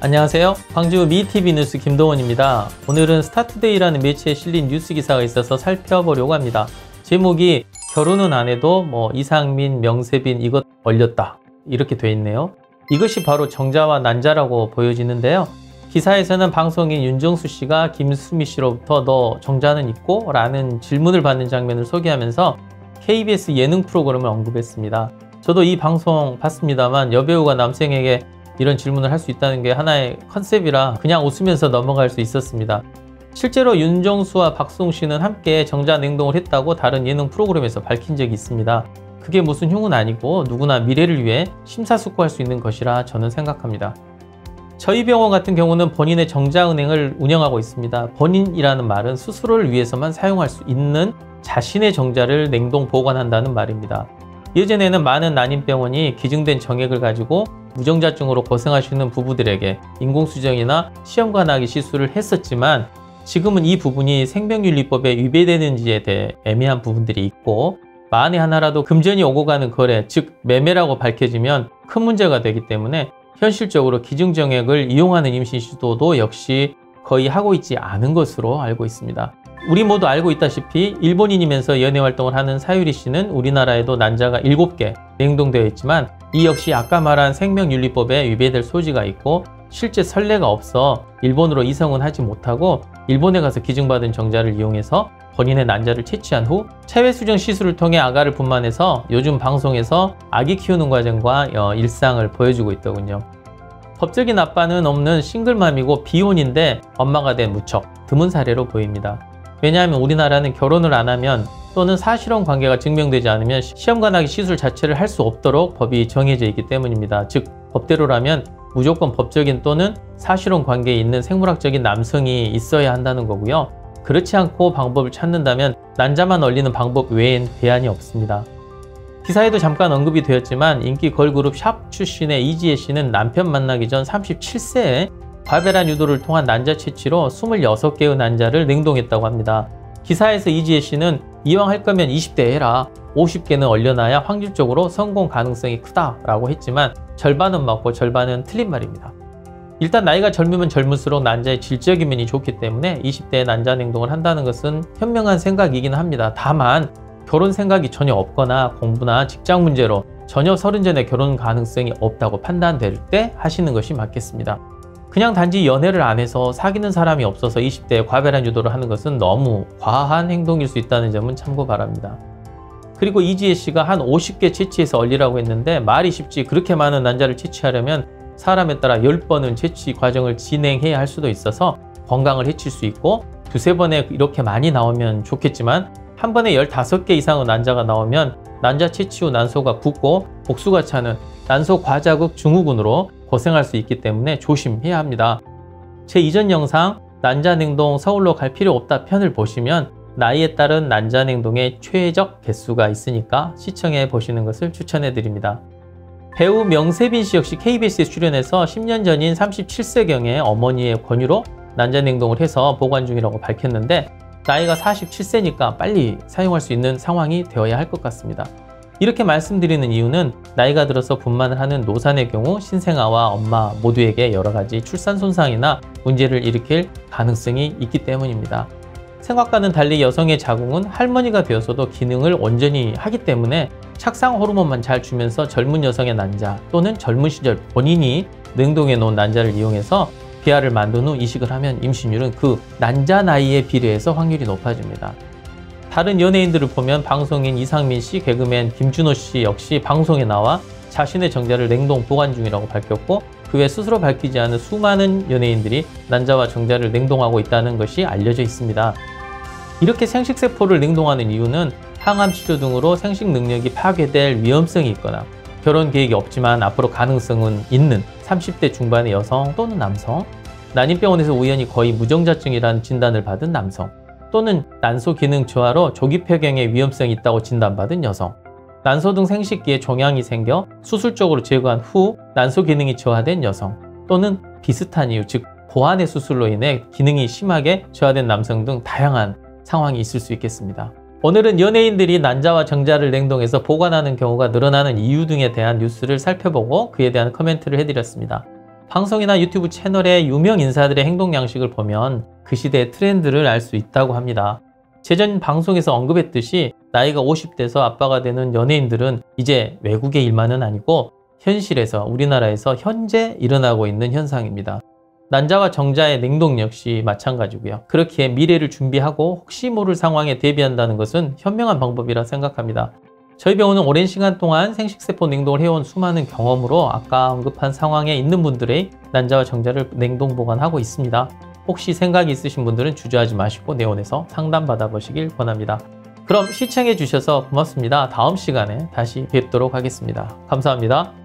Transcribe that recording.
안녕하세요. 광주 미TV 뉴스 김동원입니다. 오늘은 스타투데이라는 매체에 실린 뉴스 기사가 있어서 살펴보려고 합니다. 제목이 결혼은 안 해도 이상민, 명세빈 이것 걸렸다 이렇게 돼 있네요. 이것이 바로 정자와 난자라고 보여지는데요. 기사에서는 방송인 윤정수 씨가 김수미 씨로부터 너 정자는 있고? 라는 질문을 받는 장면을 소개하면서 KBS 예능 프로그램을 언급했습니다. 저도 이 방송 봤습니다만 여배우가 남성에게 이런 질문을 할 수 있다는 게 하나의 컨셉이라 그냥 웃으면서 넘어갈 수 있었습니다. 실제로 윤정수와 박수홍 씨는 함께 정자 냉동을 했다고 다른 예능 프로그램에서 밝힌 적이 있습니다. 그게 무슨 흉은 아니고 누구나 미래를 위해 심사숙고할 수 있는 것이라 저는 생각합니다. 저희 병원 같은 경우는 본인의 정자은행을 운영하고 있습니다. 본인이라는 말은 스스로를 위해서만 사용할 수 있는 자신의 정자를 냉동 보관한다는 말입니다. 예전에는 많은 난임병원이 기증된 정액을 가지고 무정자증으로 고생하시는 부부들에게 인공수정이나 시험관하기 시술을 했었지만 지금은 이 부분이 생명윤리법에 위배되는지에 대해 애매한 부분들이 있고 만에 하나라도 금전이 오고 가는 거래, 즉 매매라고 밝혀지면 큰 문제가 되기 때문에 현실적으로 기증정액을 이용하는 임신 시도도 역시 거의 하고 있지 않은 것으로 알고 있습니다. 우리 모두 알고 있다시피 일본인이면서 연예활동을 하는 사유리 씨는 우리나라에도 난자가 7개 냉동되어 있지만 이 역시 아까 말한 생명윤리법에 위배될 소지가 있고 실제 선례가 없어 일본으로 이송은 하지 못하고 일본에 가서 기증받은 정자를 이용해서 본인의 난자를 채취한 후 체외수정 시술을 통해 아가를 분만해서 요즘 방송에서 아기 키우는 과정과 일상을 보여주고 있더군요. 법적인 아빠는 없는 싱글맘이고 비혼인데 엄마가 된 무척 드문 사례로 보입니다. 왜냐하면 우리나라는 결혼을 안 하면 또는 사실혼 관계가 증명되지 않으면 시험관하기 시술 자체를 할 수 없도록 법이 정해져 있기 때문입니다. 즉 법대로라면 무조건 법적인 또는 사실혼 관계에 있는 생물학적인 남성이 있어야 한다는 거고요. 그렇지 않고 방법을 찾는다면 난자만 얼리는 방법 외엔 대안이 없습니다. 기사에도 잠깐 언급이 되었지만 인기 걸그룹 샵 출신의 이지혜 씨는 남편 만나기 전 37세에 과배란 유도를 통한 난자 채취로 26개의 난자를 냉동했다고 합니다. 기사에서 이지혜 씨는 이왕 할 거면 20대 해라, 50개는 얼려놔야 확률적으로 성공 가능성이 크다라고 했지만 절반은 맞고 절반은 틀린 말입니다. 일단 나이가 젊으면 젊을수록 난자의 질적인 면이 좋기 때문에 20대에 난자 냉동을 한다는 것은 현명한 생각이긴 합니다. 다만 결혼 생각이 전혀 없거나 공부나 직장 문제로 전혀 30 전에 결혼 가능성이 없다고 판단될 때 하시는 것이 맞겠습니다. 그냥 단지 연애를 안 해서 사귀는 사람이 없어서 20대에 과배란 유도를 하는 것은 너무 과한 행동일 수 있다는 점은 참고 바랍니다. 그리고 이지혜 씨가 한 50개 채취해서 얼리라고 했는데 말이 쉽지 그렇게 많은 난자를 채취하려면 사람에 따라 10번은 채취 과정을 진행해야 할 수도 있어서 건강을 해칠 수 있고 두세 번에 이렇게 많이 나오면 좋겠지만 한 번에 15개 이상의 난자가 나오면 난자 채취 후 난소가 붓고 복수가 차는 난소 과자극 증후군으로 고생할 수 있기 때문에 조심해야 합니다. 제 이전 영상 난자 냉동 서울로 갈 필요 없다 편을 보시면 나이에 따른 난자 냉동의 최적 개수가 있으니까 시청해 보시는 것을 추천해 드립니다. 배우 명세빈 씨 역시 KBS에 출연해서 10년 전인 37세경에 어머니의 권유로 난자 냉동을 해서 보관 중이라고 밝혔는데 나이가 47세니까 빨리 사용할 수 있는 상황이 되어야 할 것 같습니다. 이렇게 말씀드리는 이유는 나이가 들어서 분만을 하는 노산의 경우 신생아와 엄마 모두에게 여러 가지 출산 손상이나 문제를 일으킬 가능성이 있기 때문입니다. 생각과는 달리 여성의 자궁은 할머니가 되어서도 기능을 온전히 하기 때문에 착상 호르몬만 잘 주면서 젊은 여성의 난자 또는 젊은 시절 본인이 냉동해 놓은 난자를 이용해서 비아를 만든 후 이식을 하면 임신율은 그 난자 나이에 비례해서 확률이 높아집니다. 다른 연예인들을 보면 방송인 이상민 씨, 개그맨 김준호 씨 역시 방송에 나와 자신의 정자를 냉동 보관 중이라고 밝혔고 그 외 스스로 밝히지 않은 수많은 연예인들이 난자와 정자를 냉동하고 있다는 것이 알려져 있습니다. 이렇게 생식세포를 냉동하는 이유는 항암 치료 등으로 생식 능력이 파괴될 위험성이 있거나 결혼 계획이 없지만 앞으로 가능성은 있는 30대 중반의 여성 또는 남성, 난임병원에서 우연히 거의 무정자증이라는 진단을 받은 남성, 또는 난소 기능 저하로 조기 폐경의 위험성이 있다고 진단받은 여성, 난소 등 생식기에 종양이 생겨 수술적으로 제거한 후 난소 기능이 저하된 여성, 또는 비슷한 이유, 즉 고환의 수술로 인해 기능이 심하게 저하된 남성 등 다양한 상황이 있을 수 있겠습니다. 오늘은 연예인들이 난자와 정자를 냉동해서 보관하는 경우가 늘어나는 이유 등에 대한 뉴스를 살펴보고 그에 대한 코멘트를 해드렸습니다. 방송이나 유튜브 채널의 유명 인사들의 행동 양식을 보면 그 시대의 트렌드를 알 수 있다고 합니다. 제전 방송에서 언급했듯이 나이가 50대에서 아빠가 되는 연예인들은 이제 외국의 일만은 아니고 현실에서 우리나라에서 현재 일어나고 있는 현상입니다. 난자와 정자의 냉동 역시 마찬가지고요. 그렇게 미래를 준비하고 혹시 모를 상황에 대비한다는 것은 현명한 방법이라 생각합니다. 저희 병원은 오랜 시간 동안 생식세포 냉동을 해온 수많은 경험으로 아까 언급한 상황에 있는 분들의 난자와 정자를 냉동 보관하고 있습니다. 혹시 생각이 있으신 분들은 주저하지 마시고 내원에서 상담 받아보시길 권합니다. 그럼 시청해 주셔서 고맙습니다. 다음 시간에 다시 뵙도록 하겠습니다. 감사합니다.